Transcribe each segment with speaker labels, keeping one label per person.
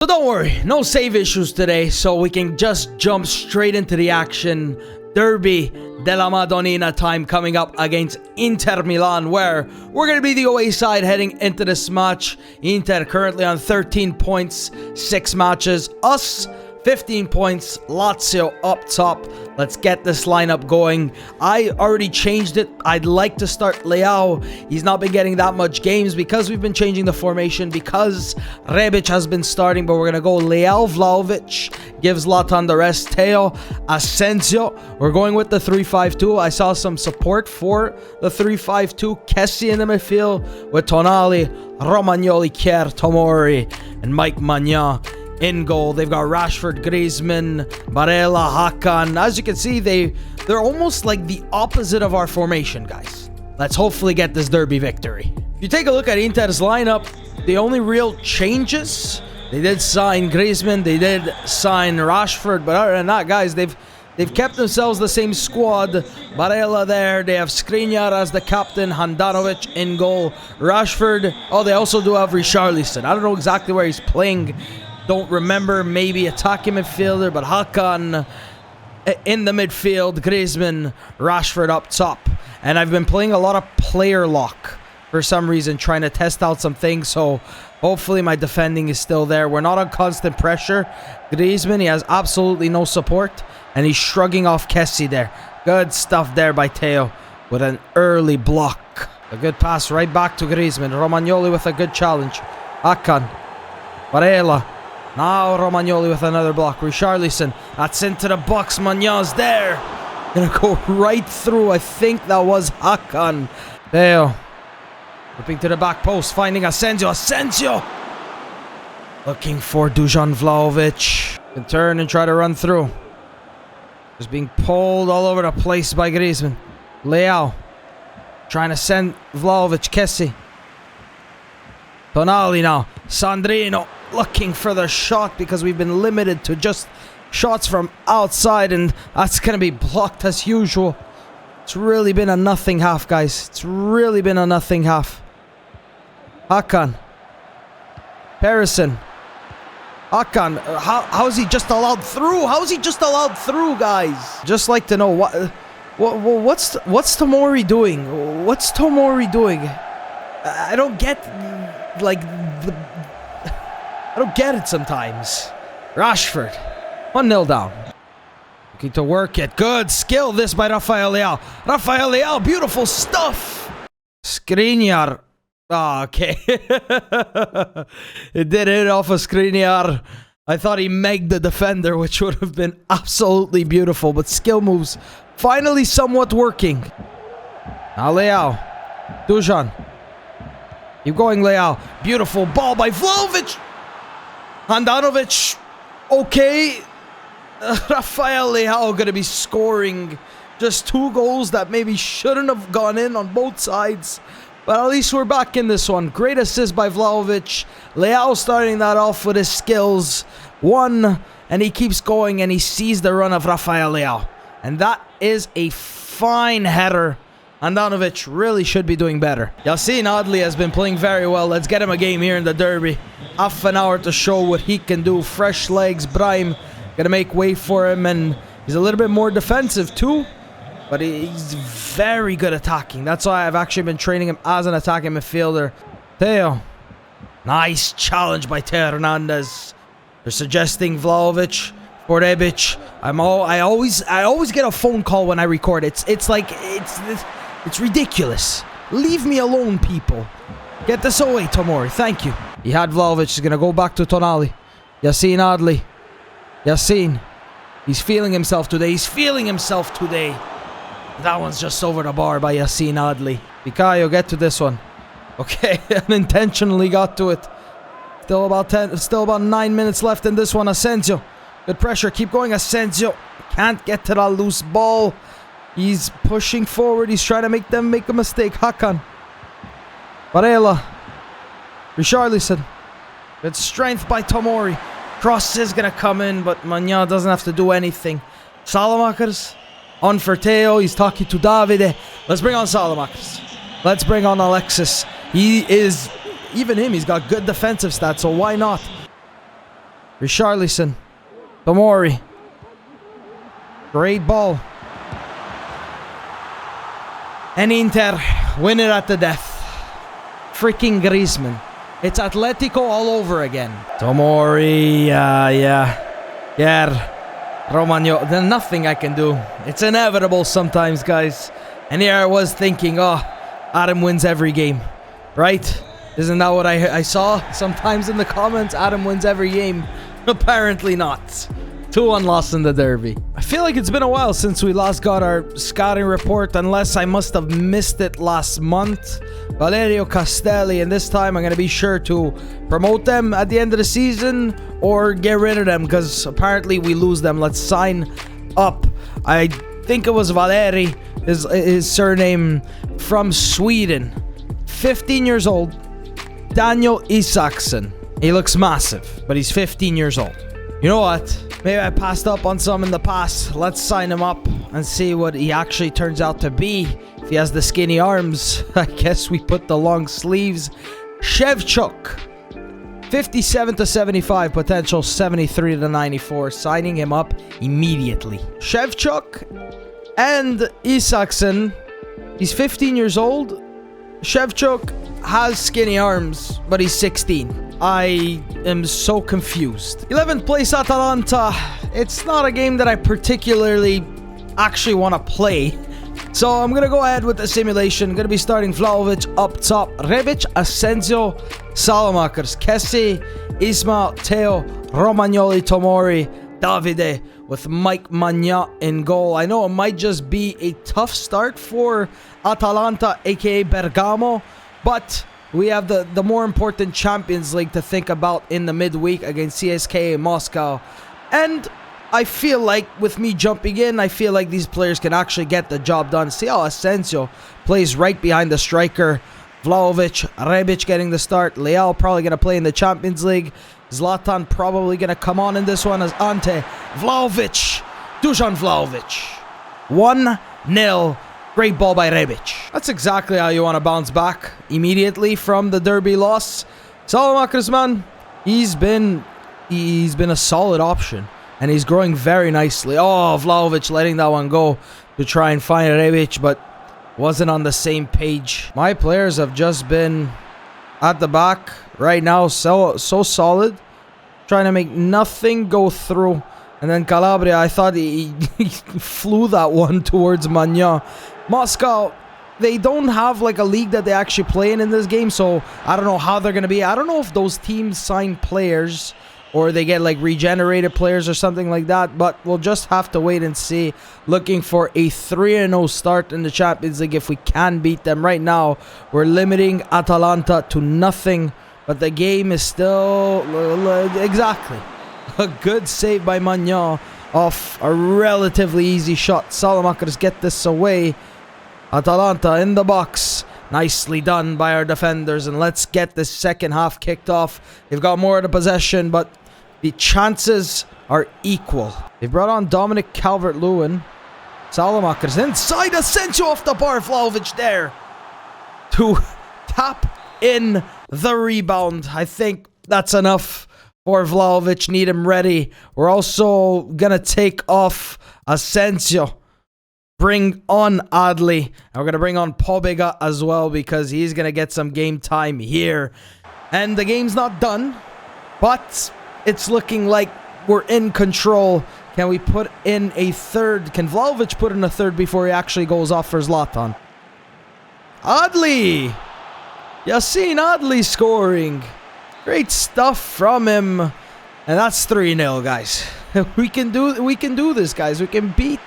Speaker 1: So don't worry, no save issues today, so we can just jump straight into the action. Derby della Madonnina time coming up against Inter Milan, where we're going to be the away side heading into this match. Inter currently on 13 points, 6 matches. Us, 15 points, Lazio up top. Let's get this lineup going. I already changed it. I'd like to start Leao. He's not been getting that much games because we've been changing the formation, because Rebic has been starting, but we're going to go Leao Vlahovic, gives Zlatan the rest. Teo, Asensio. We're going with the 3-5-2. I saw some support for the 3-5-2. Kessie in the midfield with Tonali, Romagnoli, Kier, Tomori, and Mike Magnan. In goal, they've got Rashford, Griezmann, Barella, Hakan. As you can see, they're almost like the opposite of our formation, guys. Let's hopefully get this derby victory. If you take a look at Inter's lineup, the only real changes, they did sign Griezmann, they did sign Rashford, but other than that, guys, they've kept themselves the same squad. Barella there, they have Skriniar as the captain, Handanovic in goal, Rashford. Oh, they also do have Richarlison. I don't know exactly where he's playing. Don't remember, maybe attacking midfielder, but Hakan in the midfield, Griezmann, Rashford up top. And I've been playing a lot of player lock for some reason, trying to test out some things, so hopefully my defending is still there. We're not on constant pressure. Griezmann, he has absolutely no support, and he's shrugging off Kessie there. Good stuff there by Teo with an early block. A good pass right back to Griezmann. Romagnoli with a good challenge. Hakan, Barella. Now Romagnoli with another block. Richarlison. That's into the box. Magnan's there. Gonna go right through. I think that was Hakan. Teo. Flipping to the back post. Finding Asensio. Asensio! Looking for Dusan Vlahovic. Can turn and try to run through. Just being pulled all over the place by Griezmann. Leao. Trying to send Vlahovic. Kessie. Tonali now. Sandrino. Looking for the shot because we've been limited to just shots from outside, and that's going to be blocked as usual. It's really been a nothing half, guys. It's really been a nothing half. Hakan. Harrison. Hakan. How is he just allowed through? How is he just allowed through, guys? Just like to know what's Tomori doing? What's Tomori doing? I don't get I don't get it sometimes. Rashford. 1-0 down. Looking to work it. Good skill this by Rafael Leao. Rafael Leao, beautiful stuff. Skriniar. Oh, okay. It did hit off of Skriniar. I thought he megged the defender, which would have been absolutely beautiful. But skill moves finally somewhat working. Now Leao. Dusan. Keep going, Leao. Beautiful ball by Vlahovic. Handanovic, okay. Rafael Leao going to be scoring just 2 goals that maybe shouldn't have gone in on both sides. But at least we're back in this one. Great assist by Vlahovic. Leao starting that off with his skills. 1, and he keeps going, and he sees the run of Rafael Leao. And that is a fine header. Handanovic really should be doing better. Yacine Adli has been playing very well. Let's get him a game here in the derby. Half an hour to show what he can do. Fresh legs. Brahim gonna make way for him, and he's a little bit more defensive too, but he's very good attacking. That's why I've actually been training him as an attacking midfielder. Teo. Nice challenge by Teo Hernandez. They're suggesting Vlahovic for Rebic. I always get a phone call when I record. It's ridiculous. Leave me alone, people. Get this away, Tomori. Thank you. He had Vlahovic. He's going to go back to Tonali. Yacine Adli. Yacine. He's feeling himself today. He's feeling himself today. That one's just over the bar by Yacine Adli. Pikayo, get to this one. Okay, unintentionally got to it. Still about 9 minutes left in this one. Asensio. Good pressure. Keep going, Asensio. Can't get to that loose ball. He's pushing forward. He's trying to make them make a mistake. Hakan. Barella. Richarlison. Good strength by Tomori. Cross is going to come in, but Magnan doesn't have to do anything. Salamakers. On for Teo. He's talking to Davide. Let's bring on Salamakers. Let's bring on Alexis. He is... Even him, he's got good defensive stats, so why not? Richarlison. Tomori. Great ball. And Inter win it at the death. Freaking Griezmann. It's Atletico all over again. Tomori, yeah. Romagnoli, there's nothing I can do. It's inevitable sometimes, guys. And here I was thinking, oh, Adam wins every game. Right? Isn't that what I saw sometimes in the comments? Adam wins every game. Apparently not. 2-1 loss in the derby. I feel like it's been a while since we last got our scouting report, unless I must have missed it last month. Valerio Castelli, and this time I'm going to be sure to promote them at the end of the season or get rid of them, because apparently we lose them. Let's sign up. I think it was Valeri, his surname, from Sweden. 15 years old. Daniel Isaacson. He looks massive, but he's 15 years old. You know what? Maybe I passed up on some in the past. Let's sign him up and see what he actually turns out to be. If he has the skinny arms, I guess we put the long sleeves. Shevchuk. 57 to 75, potential 73 to 94. Signing him up immediately. Shevchuk and Isaacson. He's 15 years old. Shevchuk has skinny arms, but he's 16. I am so confused. 11th place Atalanta. It's not a game that I particularly actually want to play. So I'm going to go ahead with the simulation. I'm going to be starting Vlahovic up top. Rebic, Asensio, Salamakers, Kessie, Isma, Teo, Romagnoli, Tomori, Davide with Mike Magna in goal. I know it might just be a tough start for Atalanta, aka Bergamo, but we have the more important Champions League to think about in the midweek against CSKA Moscow. And I feel like with me jumping in, I feel like these players can actually get the job done. See how Asensio plays right behind the striker. Vlahovic, Rebic getting the start. Leao probably going to play in the Champions League. Zlatan probably going to come on in this one as Ante. Vlahovic. Dusan Vlahovic. 1-0. Great ball by Rebic. That's exactly how you want to bounce back immediately from the derby loss. Salamakers, man, he's been a solid option, and he's growing very nicely. Oh, Vlahovic letting that one go to try and find Rebic, but wasn't on the same page. My players have just been at the back right now, so solid, trying to make nothing go through. And then Calabria, I thought he flew that one towards Magna. Moscow, they don't have like a league that they actually play in this game, so I don't know how they're going to be. I don't know if those teams sign players or they get like regenerated players or something like that, but we'll just have to wait and see. Looking for a 3-0 start in the Champions League if we can beat them. Right now, we're limiting Atalanta to nothing, but the game is still exactly a good save by Magnan off a relatively easy shot. Salamakers get this away. Atalanta in the box. Nicely done by our defenders. And let's get this second half kicked off. They've got more of the possession, but the chances are equal. They've brought on Dominic Calvert-Lewin. Salamakers inside. Asensio off the bar. Vlahovic there to tap in the rebound. I think that's enough for Vlahovic. Need him ready. We're also going to take off Asensio. Bring on Adli. And we're going to bring on Pobega as well because he's going to get some game time here. And the game's not done, but it's looking like we're in control. Can we put in a third? Can Vlahovic put in a third before he actually goes off for Zlatan? Adli! Yassine Adli scoring. Great stuff from him. And that's 3-0, guys. We can do this, guys. We can beat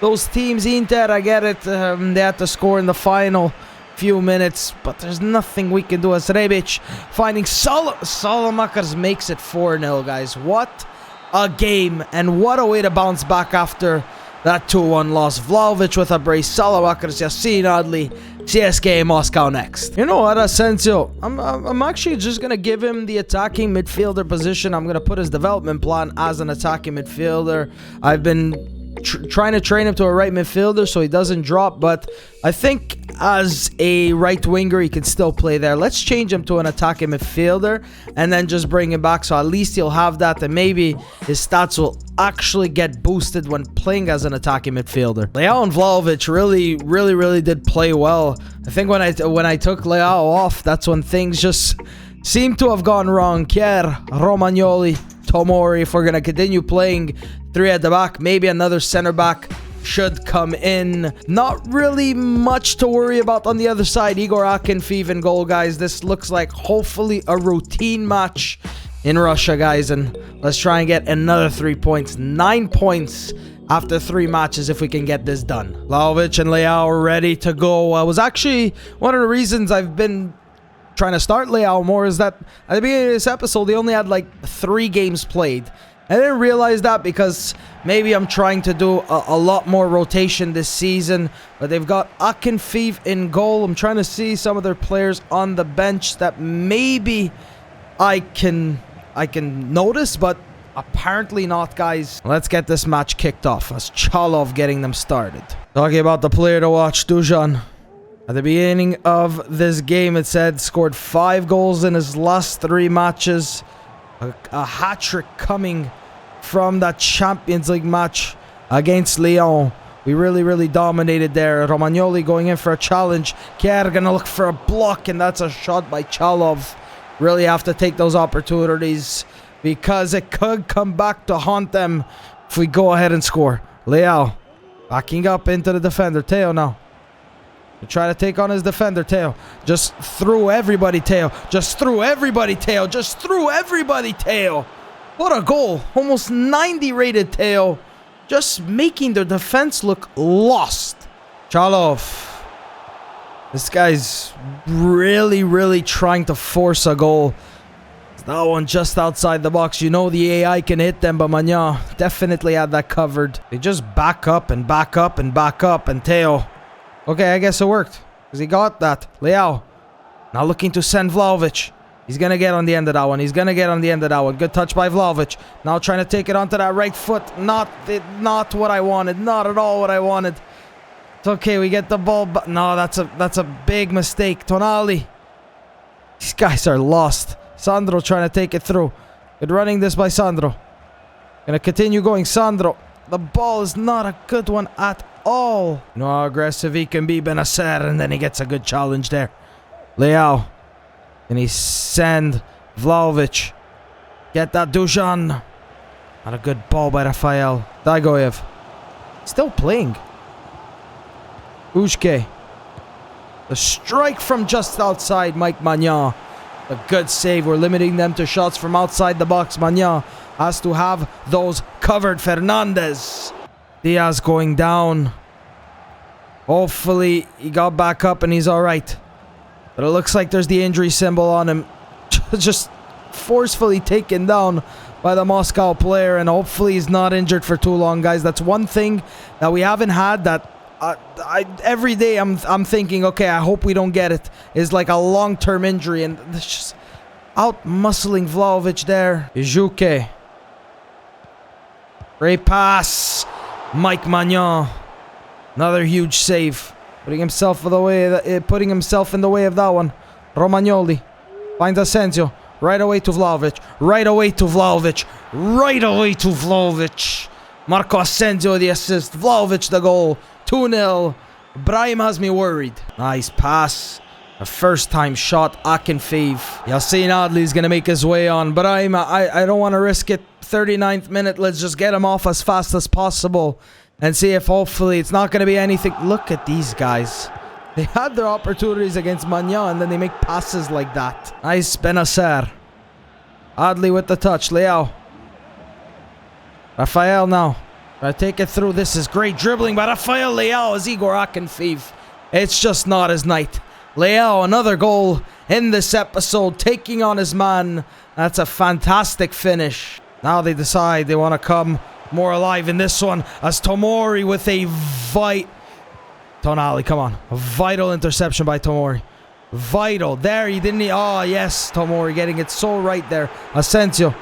Speaker 1: those teams. Inter, I get it. They had to score in the final few minutes, but there's nothing we can do. As Rebic finding Salamakers makes it 4-0, guys. What a game, and what a way to bounce back after that 2-1 loss. Vlahovic with a brace. Salamakers, Yassine Adli, CSKA Moscow next. You know what, Asensio? I'm actually just going to give him the attacking midfielder position. I'm going to put his development plan as an attacking midfielder. I've been trying to train him to a right midfielder so he doesn't drop, but I think as a right winger he can still play there. Let's change him to an attacking midfielder and then just bring him back, so at least he'll have that, and maybe his stats will actually get boosted when playing as an attacking midfielder. Leao and Vlahovic really did play well. I think when I took Leao off, that's when things just seem to have gone wrong. Kjaer, Romagnoli, Tomori. If we're going to continue playing 3 at the back, maybe another center back should come in. Not really much to worry about on the other side. Igor Akinfeev in goal, guys. This looks like hopefully a routine match in Russia, guys. And let's try and get another 3 points. 9 points after 3 matches if we can get this done. Vlahovic and Leao are ready to go. Was actually one of the reasons I've been trying to start Leao more is that at the beginning of this episode, he only had like 3 games played. I didn't realize that because maybe I'm trying to do a lot more rotation this season. But they've got Akinfeev in goal. I'm trying to see some of their players on the bench that maybe I can notice, but apparently not, guys. Let's get this match kicked off as Chalov getting them started. Talking about the player to watch, Dusan. At the beginning of this game, it said scored 5 goals in his last 3 matches. A hat-trick coming from that Champions League match against Lyon. We really dominated there. Romagnoli going in for a challenge. Kjaer gonna look for a block, and that's a shot by Chalov. Really have to take those opportunities because it could come back to haunt them if we go ahead and score. Leao backing up into the defender. Theo now. Try to take on his defender, Theo. Just through everybody, Theo. Just through everybody, Theo. Just through everybody, Theo. What a goal. Almost 90 rated, Theo. Just making their defense look lost. Chalov. This guy's really trying to force a goal. That one just outside the box. You know the AI can hit them, but Magnan definitely had that covered. They just back up and back up and back up, and Theo. Okay, I guess it worked, because he got that. Leao, now looking to send Vlahovic. He's going to get on the end of that one. He's going to get on the end of that one. Good touch by Vlahovic. Now trying to take it onto that right foot. Not what I wanted. Not at all what I wanted. It's okay, we get the ball, but no, that's a big mistake. Tonali. These guys are lost. Sandro trying to take it through. Good running this by Sandro. Going to continue going. Sandro. The ball is not a good one at all. You know how aggressive he can be, Benacer, and then he gets a good challenge there. Leao. And he send Vlahovic. Get that Dusan. Not a good ball by Rafael. Dagoyev. Still playing. Ushke. The strike from just outside Mike Magnan. A good save. We're limiting them to shots from outside the box. Magnan has to have those covered. Fernandez. Diaz going down. Hopefully he got back up and he's alright. But it looks like there's the injury symbol on him. Just forcefully taken down by the Moscow player, and hopefully he's not injured for too long, guys. That's one thing that we haven't had that every day I'm thinking, okay, I hope we don't get it, is like a long-term injury, and it's just out-muscling Vlahovic there. Ijuke. Great pass. Mike Magnan. Another huge save. Putting himself in the way of that one. Romagnoli. Finds Asensio. Right away to Vlahovic. Right away to Vlahovic. Right away to Vlahovic. Marco Asensio the assist. Vlahovic the goal. 2-0. Brahim has me worried. Nice pass. A first-time shot. Akinfeev. Yassin Adli is going to make his way on. Brahim, I don't want to risk it. 39th minute. Let's just get him off as fast as possible. And see if hopefully it's not going to be anything. Look at these guys. They had their opportunities against Magnan and then they make passes like that. Nice Benacer. Adli with the touch. Leao. Rafael now. Try to take it through. This is great dribbling by Rafael Leao as Igor Akinfeev. It's just not his night. Leao, another goal in this episode. Taking on his man. That's a fantastic finish. Now they decide they want to come more alive in this one as Tomori with a Tonali, come on. A vital interception by Tomori. Vital. There, he didn't... Oh, yes, Tomori getting it so right there. Asensio.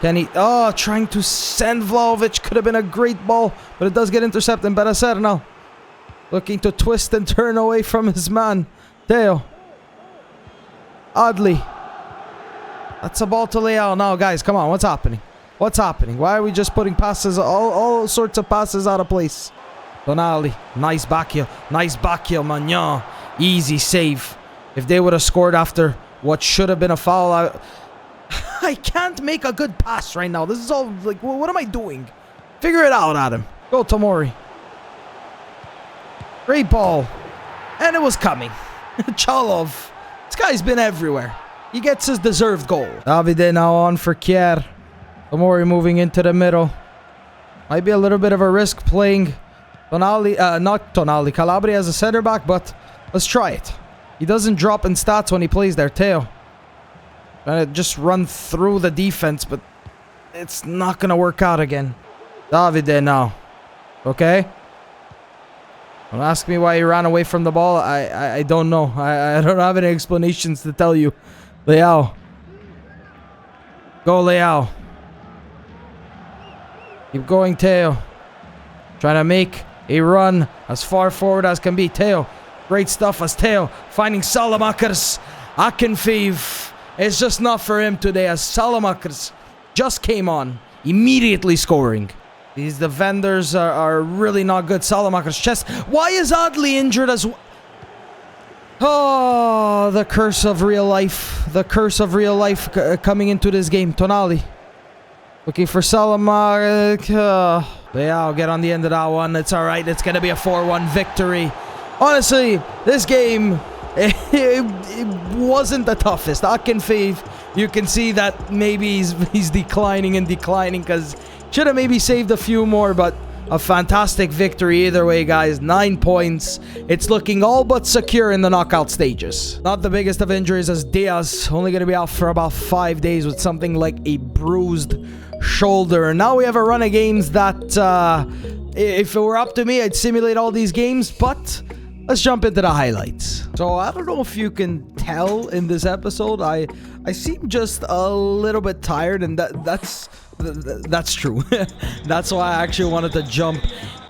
Speaker 1: Can he... Oh, trying to send Vlahovic. Could have been a great ball, but it does get intercepted. Benacer now. Looking to twist and turn away from his man. Theo. Oddly. That's a ball to Leao now, guys. Come on, what's happening? What's happening? Why are we just putting passes, all sorts of passes out of place? Tonali. Nice back heel. Nice back heel, Magnon. Easy save. If they would have scored after what should have been a foul, I can't make a good pass right now. This is all like, what am I doing? Figure it out, Adam. Go Tomori. Great ball. And it was coming. Chalov. This guy's been everywhere. He gets his deserved goal. Davide now on for Kier. Tomori moving into the middle. Might be a little bit of a risk playing Calabria as a center back, but let's try it. He doesn't drop in stats when he plays there. Theo. Trying to just run through the defense, but it's not going to work out again. Davide now. Okay. Don't ask me why he ran away from the ball. I don't know. I don't have any explanations to tell you. Leao. Go Leao. Keep going, Theo. Trying to make a run as far forward as can be. Theo. Great stuff as Theo finding Salamakers. Akinfeev. It's just not for him today as Salamakers just came on. Immediately scoring. These defenders are really not good. Salamakers chest. Why is Adli injured as well? Oh, the curse of real life. The curse of real life coming into this game. Tonali. Looking for Salamakers. Leao get on the end of that one. It's alright. It's going to be a 4-1 victory. Honestly, this game, it wasn't the toughest. Akinfeev, you can see that maybe he's declining and declining because should have maybe saved a few more, but a fantastic victory either way, guys. 9 points. It's looking all but secure in the knockout stages. Not the biggest of injuries as Diaz, only going to be out for about 5 days with something like a bruised shoulder. And now we have a run of games that, if it were up to me, I'd simulate all these games, but let's jump into the highlights. So I don't know if you can tell in this episode, I seem just a little bit tired, and that's true. That's why I actually wanted to jump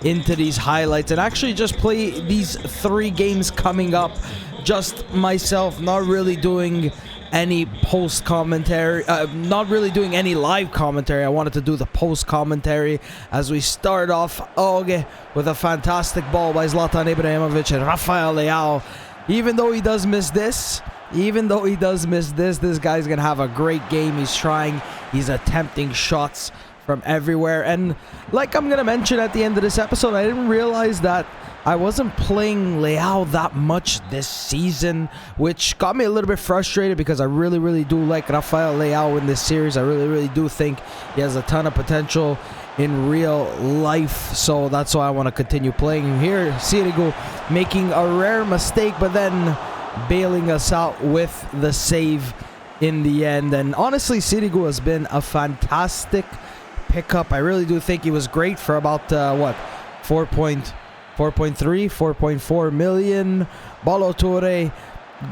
Speaker 1: into these highlights and actually just play these 3 games coming up just myself, not really doing any post commentary, not really doing any live commentary. I wanted to do the post commentary as we start off with a fantastic ball by Zlatan Ibrahimovic and Rafael Leao. Even though he does miss this, this guy's gonna have a great game. He's trying, he's attempting shots from everywhere, and like I'm gonna mention at the end of this episode, I didn't realize that I wasn't playing Leao that much this season, which got me a little bit frustrated because I really do like Rafael Leao in this series. I really do think he has a ton of potential in real life, so that's why I want to continue playing him here. Sirigu making a rare mistake, but then bailing us out with the save in the end. And honestly, Sirigu has been a fantastic pickup. I really do think he was great for about 4.4 million. Balo Toure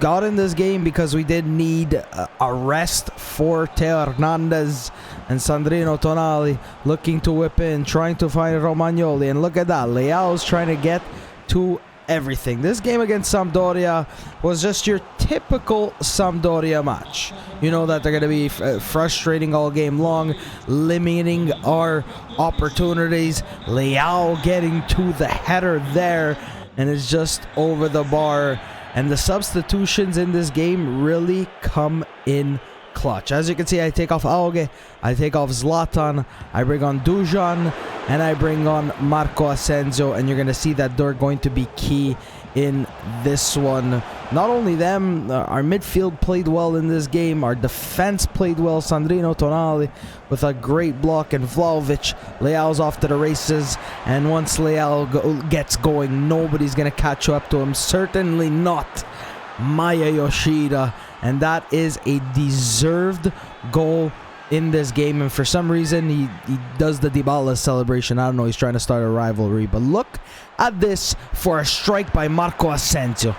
Speaker 1: got in this game because we did need a rest for Theo Hernandez, and Sandrino Tonali looking to whip in, trying to find Romagnoli, and look at that, Leao's trying to get to everything. This game against Sampdoria was just your typical Sampdoria match. You know that they're going to be frustrating all game long, limiting our opportunities. Leao getting to the header there, and it's just over the bar. And the substitutions in this game really come in clutch. As you can see, I take off Auge, I take off Zlatan, I bring on Dujan, and I bring on Marco Asensio, and you're going to see that they're going to be key in this one. Not only them, our midfield played well in this game, our defense played well. Sandrino Tonali with a great block, and Vlahovic. Leao's off to the races, and once Leao gets going, nobody's going to catch up to him. Certainly not Maya Yoshida, and that is a deserved goal in this game. And for some reason he does the Dybala celebration. I don't know, he's trying to start a rivalry, but look at this for a strike by Marco Asensio.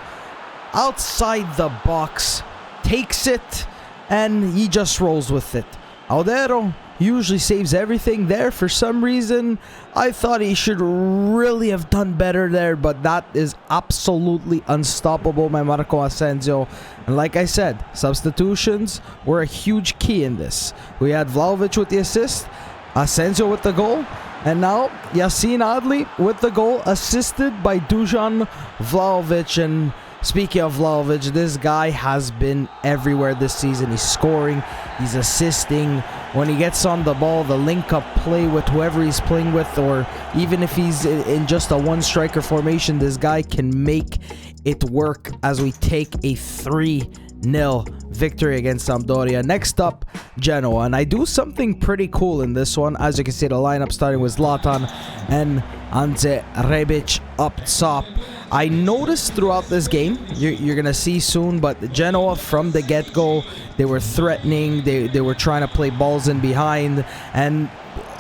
Speaker 1: Outside the box, takes it, and he just rolls with it. Audero He usually saves everything there. For some reason, I thought he should really have done better there, but that is absolutely unstoppable by Marco Asensio. And like I said, substitutions were a huge key in this. We had Vlahovic with the assist, Asensio with the goal, and now Yassine Adli with the goal, assisted by Dusan Vlahovic. And speaking of Vlahovic, this guy has been everywhere this season. He's scoring, he's assisting. When he gets on the ball, the link-up play with whoever he's playing with, or even if he's in just a one-striker formation, this guy can make it work as we take a 3-0 victory against Sampdoria. Next up, Genoa. And I do something pretty cool in this one. As you can see, the lineup starting with Zlatan and Ante Rebic up top. I noticed throughout this game, you're going to see soon, but Genoa from the get-go, they were threatening, they were trying to play balls in behind, and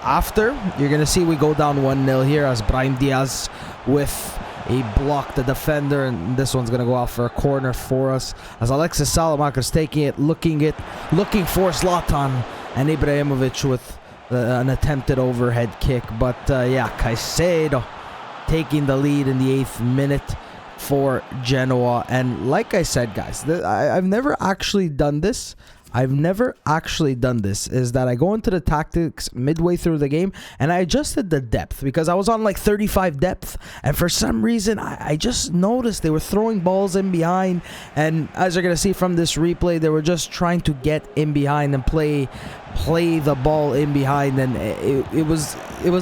Speaker 1: after, you're going to see we go down 1-0 here as Brahim Diaz with a block the defender, and this one's going to go out for a corner for us as Alexis Salamaker's taking it, looking for Zlatan, and Ibrahimovic with an attempted overhead kick, but yeah, Caicedo taking the lead in the 8th minute for Genoa. And like I said, guys, I've never actually done this. Is that I go into the tactics midway through the game and I adjusted the depth because I was on like 35 depth, and for some reason I just noticed they were throwing balls in behind, and as you're gonna see from this replay, they were just trying to get in behind and play the ball in behind, and it was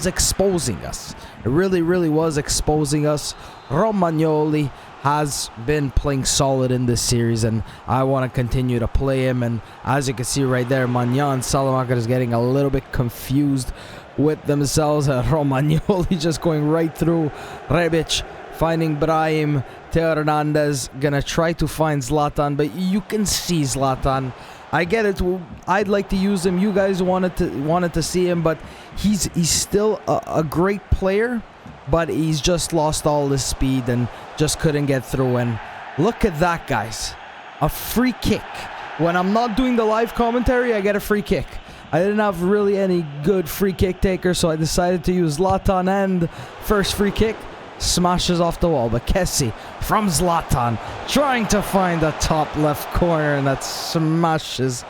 Speaker 1: exposing us. It really was exposing us. Romagnoli has been playing solid in this series, and I want to continue to play him. And as you can see right there, Magnan and Salamaker is getting a little bit confused with themselves. Romagnoli just going right through Rebic, finding Brahim. Theo Hernandez gonna try to find Zlatan, but you can see Zlatan. I get it. I'd like to use him. You guys wanted to see him, but he's still a great player, but he's just lost all his speed and just couldn't get through. And look at that, guys. A free kick. When I'm not doing the live commentary, I get a free kick. I didn't have really any good free kick taker, so I decided to use Zlatan, and first free kick smashes off the wall. But Kessie from Zlatan trying to find the top left corner, and that smashes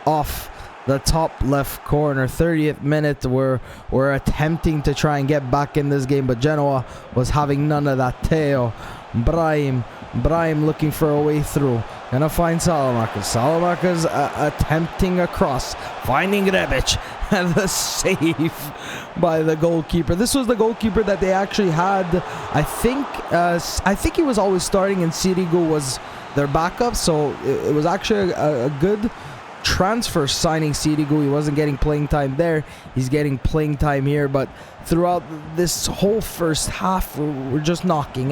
Speaker 1: off the top left corner. 30th minute, we're attempting to try and get back in this game, but Genoa was having none of that. Theo, Brahim looking for a way through, gonna find Salamaker. Salamaker's attempting a cross, finding Rebic, and the save by the goalkeeper. This was the goalkeeper that they actually had. I think he was always starting, and Sirigu was their backup, so it was actually a good transfer signing. Sirigu, he wasn't getting playing time there, he's getting playing time here, but throughout this whole first half, we're just knocking.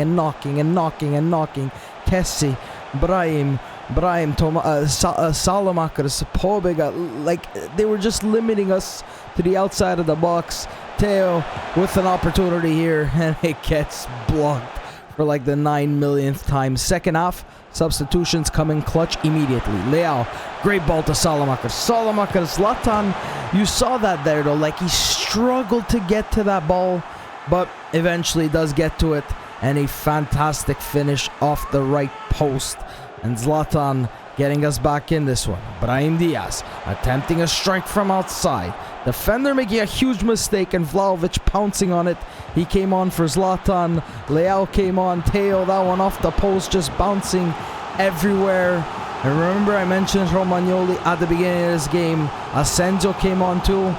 Speaker 1: Kessie, Brahim, Salamaker, Pobega, like they were just limiting us to the outside of the box. Theo with an opportunity here, and it gets blocked for like the 9 millionth time. Second half, substitutions come in clutch immediately. Leao, great ball to Salamaker. Zlatan, you saw that there though, like he struggled to get to that ball, but eventually does get to it, and a fantastic finish off the right post. And Zlatan getting us back in this one. Brahim Diaz attempting a strike from outside. Defender making a huge mistake, and Vlahovic pouncing on it. He came on for Zlatan. Leao came on. Theo, that one off the post, just bouncing everywhere. And remember, I mentioned Romagnoli at the beginning of this game. Asensio came on too.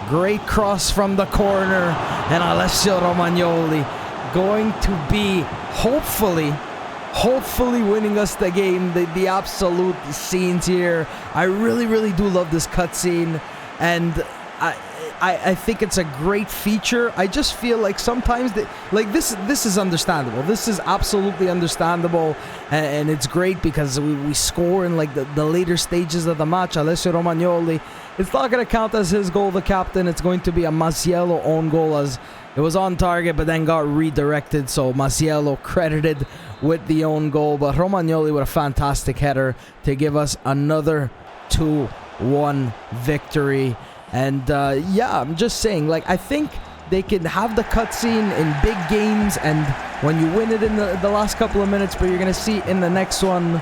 Speaker 1: Great cross from the corner. And Alessio Romagnoli going to be, hopefully winning us the game. The absolute scenes here. I really do love this cutscene, and I think it's a great feature. I just feel like sometimes this is understandable. This is absolutely understandable, and it's great because we score in like the later stages of the match. Alessio Romagnoli, it's not going to count as his goal, the captain. It's going to be a Masiello own goal, as it was on target but then got redirected, so Masiello credited with the own goal. But Romagnoli with a fantastic header to give us another 2 3-1 victory. And yeah, I'm just saying, like, I think they can have the cutscene in big games, and when you win it in the last couple of minutes, but you're going to see in the next one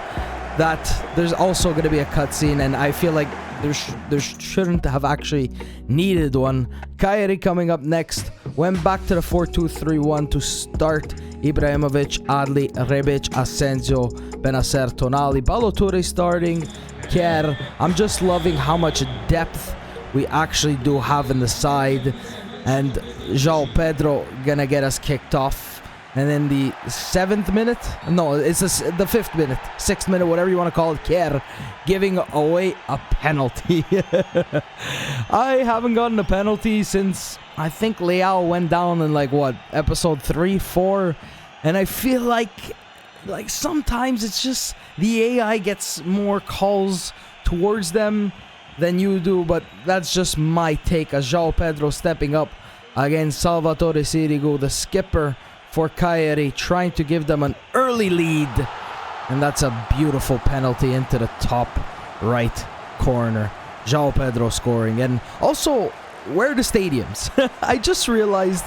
Speaker 1: that there's also going to be a cutscene, and I feel like there shouldn't have actually needed one. Cagliari coming up next. Went back to the 4-2-3-1 to start. Ibrahimovic, Adli, Rebic, Asensio, Benacer, Tonali, Balotelli starting. Kjaer. I'm just loving how much depth we actually do have in the side. And João Pedro gonna get us kicked off. And then the 7th minute, no, it's the 5th minute, 6th minute, whatever you want to call it, Kjaer giving away a penalty. I haven't gotten a penalty since I think Leao went down in like what, episode 3, 4, and I feel like sometimes it's just the AI gets more calls towards them than you do, but that's just my take. As João Pedro stepping up against Salvatore Sirigu, the skipper for Cagliari, trying to give them an early lead. And that's a beautiful penalty into the top right corner. João Pedro scoring. And also, where are the stadiums? I just realized,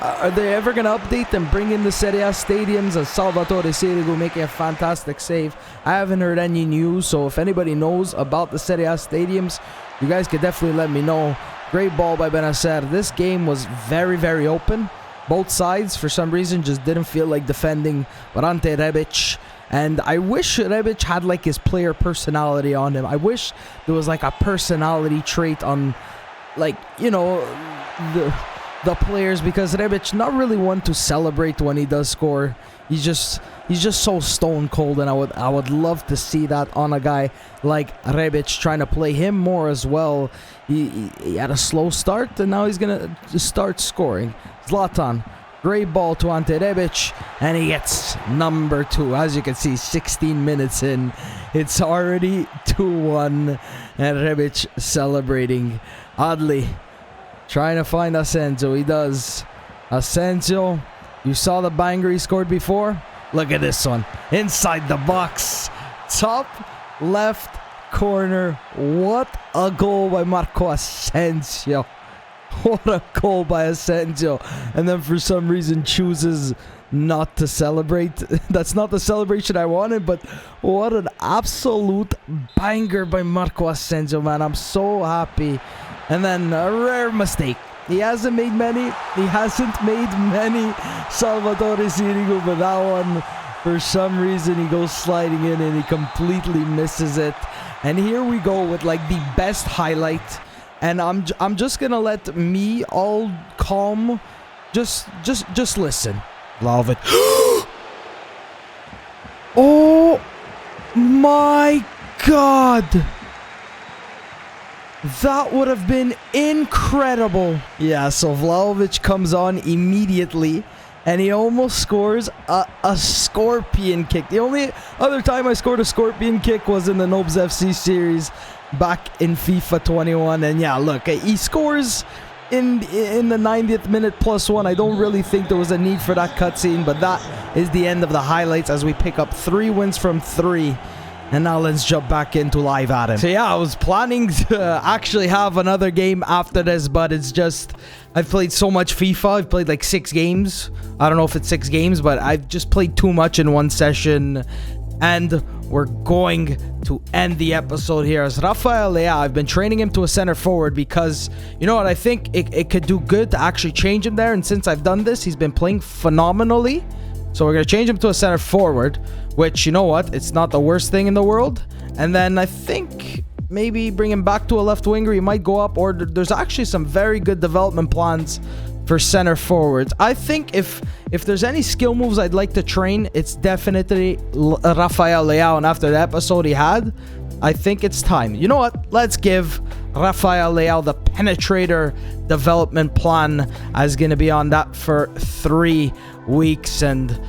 Speaker 1: are they ever going to update and bring in the Serie A stadiums? As Salvatore Sirigu making a fantastic save. I haven't heard any news, so if anybody knows about the Serie A stadiums, you guys could definitely let me know. Great ball by Benacer. This game was very, very open. Both sides, for some reason, just didn't feel like defending. But Ante Rebic, and I wish Rebic had like his player personality on him. I wish there was like a personality trait on, like, you know, the players, because Rebic not really one to celebrate when he does score. He's just so stone cold, and I would love to see that on a guy like Rebic, trying to play him more as well. He had a slow start, and now he's gonna start scoring. Zlatan, great ball to Ante Rebic, and he gets number 2. As you can see, 16 minutes in, it's already 2-1, and Rebic celebrating. Adli trying to find Asensio. He does. Asensio, you saw the banger he scored before? Look at this one. Inside the box. Top left corner. What a goal by Marco Asensio. What a goal by Asensio. And then for some reason chooses not to celebrate. That's not the celebration I wanted, but what an absolute banger by Marco Asensio, man. I'm so happy. And then a rare mistake. He hasn't made many. Salvatore Sirigu, but that one, for some reason, he goes sliding in and he completely misses it. And here we go with like the best highlight. And I'm just gonna let me all calm. Just listen. Vlahovic. Oh my God. That would have been incredible. Yeah, so Vlahovic comes on immediately, and he almost scores a scorpion kick. The only other time I scored a scorpion kick was in the Nobs FC series back in FIFA 21. And yeah, look, he scores in the 90th minute +1. I don't really think there was a need for that cutscene, but that is the end of the highlights as we pick up 3 wins from 3. And now let's jump back into live Adam. So yeah, I was planning to actually have another game after this, but it's just, I've played so much FIFA. I've played like 6 games. I don't know if it's 6 games, but I've just played too much in one session. And we're going to end the episode here as Rafael Leao. I've been training him to a center forward because, you know what, I think it could do good to actually change him there. And since I've done this, he's been playing phenomenally. So we're going to change him to a center forward, which, you know what, it's not the worst thing in the world. And then I think maybe bring him back to a left winger. He might go up, or there's actually some very good development plans for center forwards. I think if there's any skill moves I'd like to train, it's definitely Rafael Leao. And after the episode he had, I think it's time. You know what? Let's give Rafael Leao the penetrator development plan. I was going to be on that for 3 weeks, and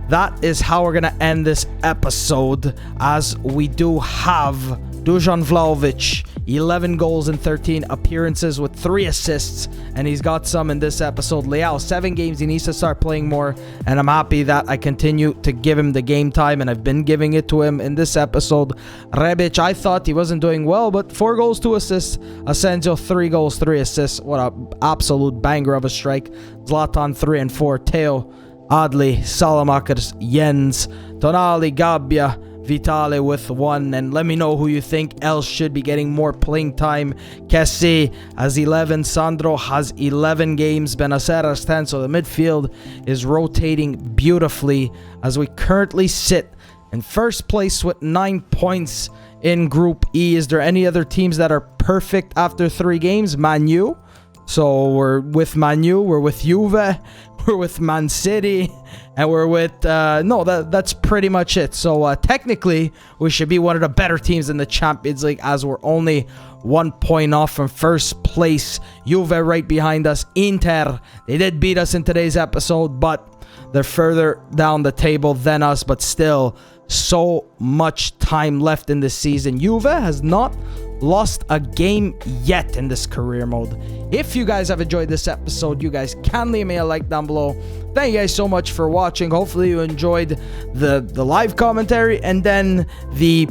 Speaker 1: that is how we're going to end this episode, as we do have Dusan Vlahovic 11 goals in 13 appearances with 3 assists, and he's got some in this episode. Leao, 7 games, he needs to start playing more, and I'm happy that I continue to give him the game time, and I've been giving it to him in this episode. Rebic, I thought he wasn't doing well, but 4 goals, 2 assists. Asensio, 3 goals, 3 assists. What an absolute banger of a strike. Zlatan, 3 and 4. Theo, Adli, Salamakers, Jens, Tonali, Gabbia, Vitale with 1, and let me know who you think else should be getting more playing time. Kessie has 11, Sandro has 11 games, Benacer has 10, so the midfield is rotating beautifully as we currently sit in first place with 9 points in Group E. Is there any other teams that are perfect after 3 games? Man U. So we're with Man U, we're with Juve, we're with Man City, and we're with, no, that's pretty much it. So technically, we should be one of the better teams in the Champions League as we're only 1 point off from first place. Juve right behind us. Inter, they did beat us in today's episode, but they're further down the table than us, but still so much time left in this season. Juve has not lost a game yet in this career mode. If you guys have enjoyed this episode, you guys can leave me a like down below. Thank you guys so much for watching. Hopefully you enjoyed the live commentary and then the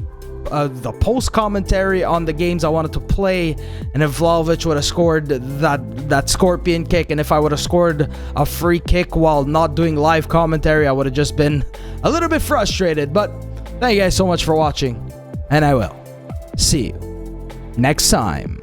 Speaker 1: post commentary on the games I wanted to play, and if Vlahovic would have scored that scorpion kick, and if I would have scored a free kick while not doing live commentary, I would have just been a little bit frustrated. But thank you guys so much for watching, and I will see you next time.